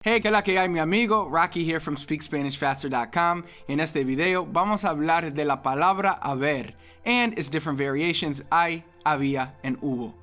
Hey, que la que hay, mi amigo, Rocky here from SpeakSpanishFaster.com. En este video vamos a hablar de la palabra haber and its different variations hay, había, and hubo.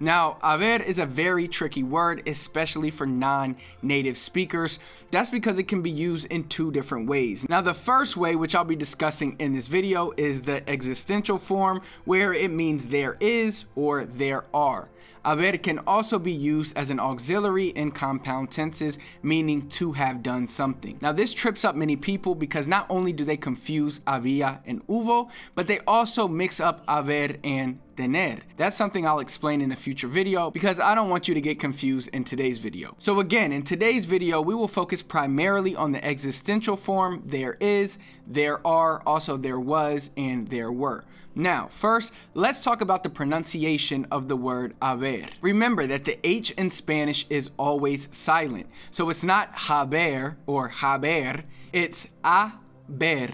Now, haber is a very tricky word, especially for non-native speakers. That's because it can be used in two different ways. Now, the first way, which I'll be discussing in this video, is the existential form, where it means there is or there are. Haber can also be used as an auxiliary in compound tenses, meaning to have done something. Now, this trips up many people because not only do they confuse había and hubo, but they also mix up haber and tener. That's something I'll explain in a future video because I don't want you to get confused in today's video. So again, in today's video, we will focus primarily on the existential form, there is, there are, also there was, and there were. Now, first, let's talk about the pronunciation of the word haber. Remember that the H in Spanish is always silent. So it's not haber or haber, it's haber,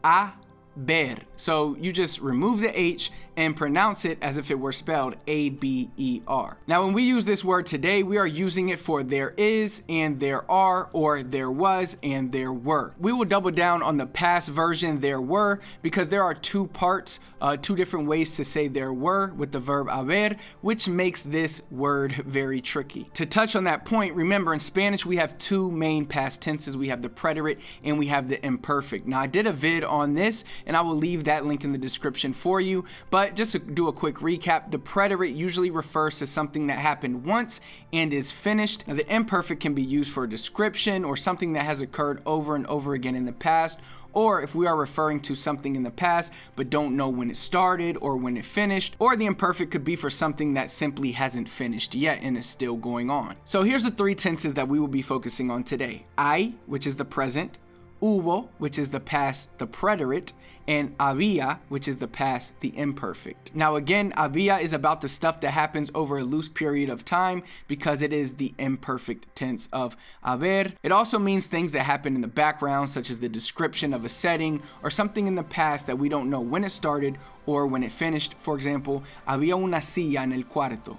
haber. So you just remove the H and pronounce it as if it were spelled A-B-E-R. Now, when we use this word today, we are using it for there is and there are, or there was and there were. We will double down on the past version there were because there are two parts, two different ways to say there were with the verb haber, which makes this word very tricky. To touch on that point, remember in Spanish we have two main past tenses. We have the preterite and we have the imperfect. Now, I did a vid on this and I will leave that link in the description for you, but just to do a quick recap, the preterite usually refers to something that happened once and is finished. Now, the imperfect can be used for a description or something that has occurred over and over again in the past, or if we are referring to something in the past but don't know when it started or when it finished, or the imperfect could be for something that simply hasn't finished yet and is still going on. So here's the three tenses that we will be focusing on today. Hay, which is the present, hubo, which is the past, the preterite, and había, which is the past, the imperfect. Now again, había is about the stuff that happens over a loose period of time because it is the imperfect tense of haber. It also means things that happen in the background, such as the description of a setting or something in the past that we don't know when it started or when it finished. For example, había una silla en el cuarto.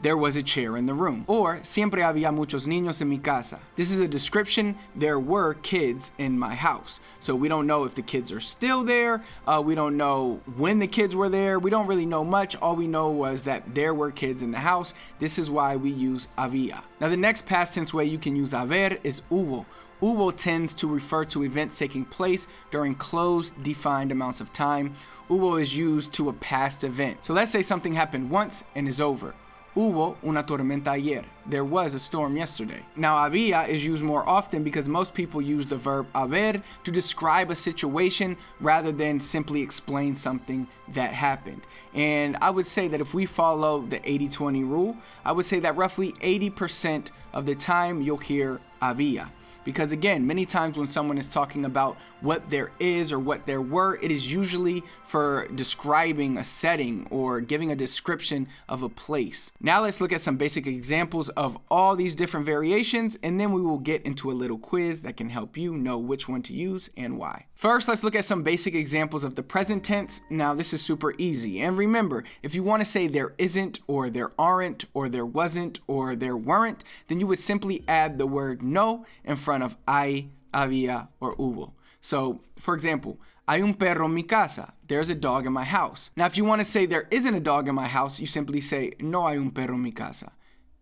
There was a chair in the room. Or, siempre había muchos niños en mi casa. This is a description, there were kids in my house. So we don't know if the kids are still there. We don't know when the kids were there. We don't really know much. All we know was that there were kids in the house. This is why we use había. Now, the next past tense way you can use haber is hubo. Hubo tends to refer to events taking place during closed, defined amounts of time. Hubo is used to a past event. So let's say something happened once and is over. Hubo una tormenta ayer. There was a storm yesterday. Now, había is used more often because most people use the verb haber to describe a situation rather than simply explain something that happened. And I would say that if we follow the 80-20 rule, I would say that roughly 80% of the time you'll hear había. Because again, many times when someone is talking about what there is or what there were, it is usually for describing a setting or giving a description of a place. Now let's look at some basic examples of all these different variations, and then we will get into a little quiz that can help you know which one to use and why. First, let's look at some basic examples of the present tense. Now, this is super easy. And remember, if you want to say there isn't or there aren't or there wasn't or there weren't, then you would simply add the word no in front of hay, había, or hubo. So, for example, hay un perro en mi casa. There's a dog in my house. Now, if you want to say there isn't a dog in my house, you simply say no hay un perro en mi casa.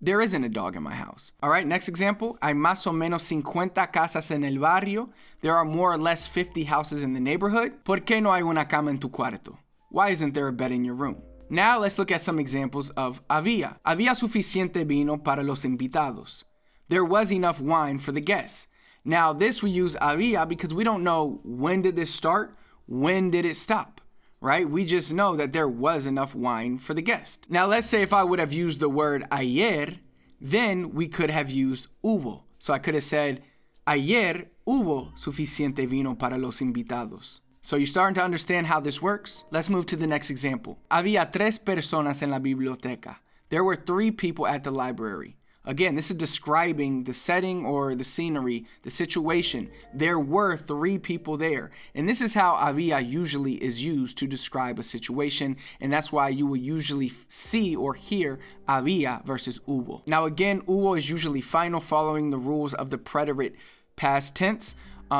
There isn't a dog in my house. All right, next example. Hay más o menos 50 casas en el barrio. There are more or less 50 houses in the neighborhood. ¿Por qué no hay una cama en tu cuarto? Why isn't there a bed in your room? Now, let's look at some examples of había. Había suficiente vino para los invitados. There was enough wine for the guests. Now, this we use había because we don't know when did this start, when did it stop, right? We just know that there was enough wine for the guest. Now, let's say if I would have used the word ayer, then we could have used hubo. So I could have said, ayer hubo suficiente vino para los invitados. So you're starting to understand how this works? Let's move to the next example. Había tres personas en la biblioteca. There were three people at the library. Again, this is describing the setting or the scenery, the situation. There were 3 people there. And this is how había usually is used to describe a situation. And that's why you will usually see or hear había versus hubo. Now again, hubo is usually final, following the rules of the preterite past tense.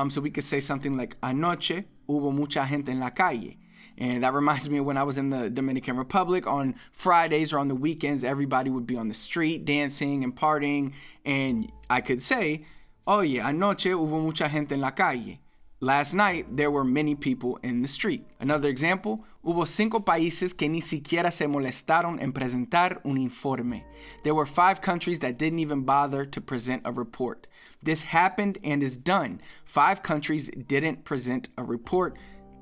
So we could say something like anoche hubo mucha gente en la calle. And that reminds me of when I was in the Dominican Republic. On Fridays or on the weekends, everybody would be on the street dancing and partying. And I could say, oye, anoche hubo mucha gente en la calle. Last night, there were many people in the street. Another example, hubo 5 países que ni siquiera se molestaron en presentar un informe. There were 5 countries that didn't even bother to present a report. This happened and is done. 5 countries didn't present a report.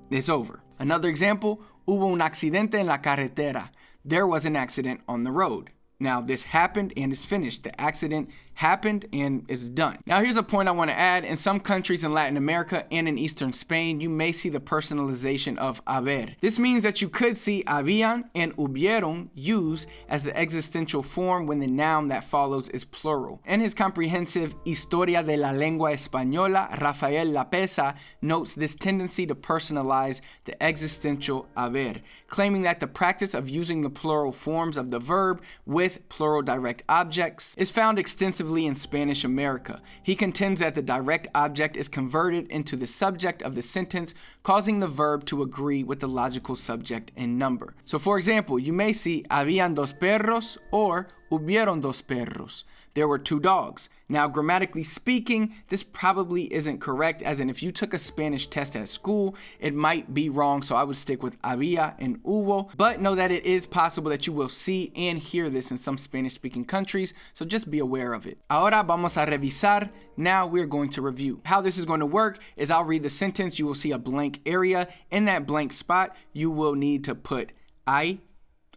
It's over. Another example, hubo un accidente en la carretera. There was an accident on the road. Now, this happened and is finished. The accident happened and is done. Now, here's a point I want to add. In some countries in Latin America and in Eastern Spain, you may see the personalization of haber. This means that you could see habían and hubieron used as the existential form when the noun that follows is plural. In his comprehensive Historia de la Lengua Española, Rafael Lapesa notes this tendency to personalize the existential haber, claiming that the practice of using the plural forms of the verb with plural direct objects is found extensively in Spanish America. He contends that the direct object is converted into the subject of the sentence, causing the verb to agree with the logical subject and number. So for example, you may see habían 2 perros or hubieron 2 perros. There were 2 dogs. Now, grammatically speaking, this probably isn't correct, as in if you took a Spanish test at school, it might be wrong, so I would stick with había and hubo, but know that it is possible that you will see and hear this in some Spanish-speaking countries, so just be aware of it. Ahora vamos a revisar. Now we're going to review. How this is going to work is I'll read the sentence, you will see a blank area. In that blank spot, you will need to put hay,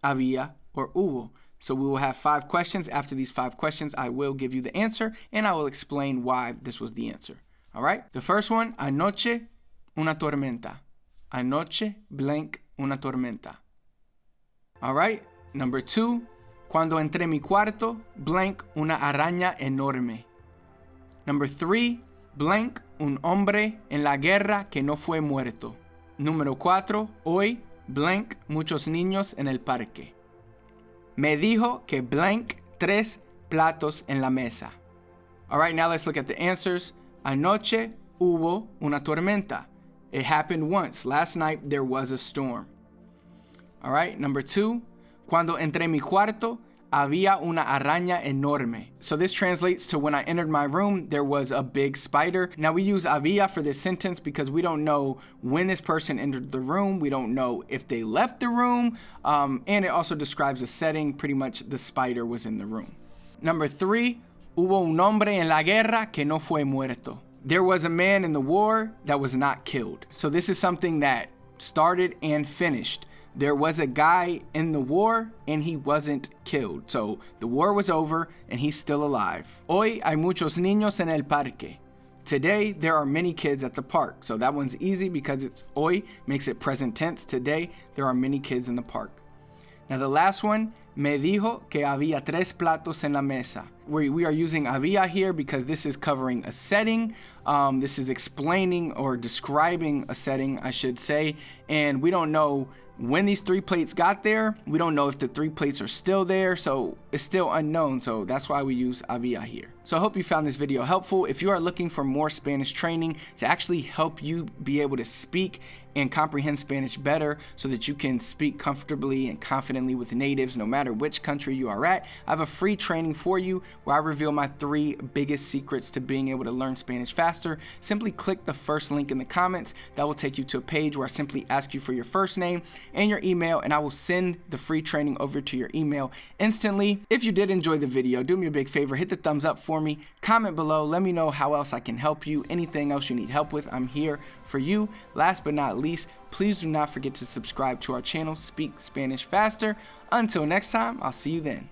había, or hubo. So we will have 5 questions. After these 5 questions, I will give you the answer and I will explain why this was the answer. All right? The first one, anoche una tormenta. Anoche blank una tormenta. All right? Number 2, cuando entré mi cuarto, blank una araña enorme. Number 3, blank un hombre en la guerra que no fue muerto. Número 4, hoy, blank muchos niños en el parque. Me dijo que blank 3 platos en la mesa. All right, now let's look at the answers. Anoche hubo una tormenta. It happened once. Last night there was a storm. All right, number 2. Cuando entré mi cuarto, había una araña enorme. So this translates to when I entered my room, there was a big spider. Now we use había for this sentence because we don't know when this person entered the room. We don't know if they left the room. And it also describes a setting. Pretty much the spider was in the room. Number 3, hubo un hombre en la guerra que no fue muerto. There was a man in the war that was not killed. So this is something that started and finished. There was a guy in the war and he wasn't killed. So the war was over and he's still alive. Hoy hay muchos niños en el parque. Today there are many kids at the park. So that one's easy because it's hoy, makes it present tense. Today there are many kids in the park. Now the last one, me dijo que había 3 platos en la mesa. We are using había here because this is covering a setting. This is explaining or describing a setting, I should say. And we don't know when these 3 plates got there. We don't know if the 3 plates are still there, so it's still unknown. So that's why we use había here. So I hope you found this video helpful. If you are looking for more Spanish training to actually help you be able to speak and comprehend Spanish better so that you can speak comfortably and confidently with natives no matter which country you are at, I have a free training for you where I reveal my 3 biggest secrets to being able to learn Spanish faster. Simply click the first link in the comments. That will take you to a page where I simply ask you for your first name and your email, and I will send the free training over to your email instantly. If you did enjoy the video, do me a big favor, hit the thumbs up for me, comment below, let me know how else I can help you, anything else you need help with, I'm here for you. Last but not least, please do not forget to subscribe to our channel, Speak Spanish Faster. Until next time, I'll see you then.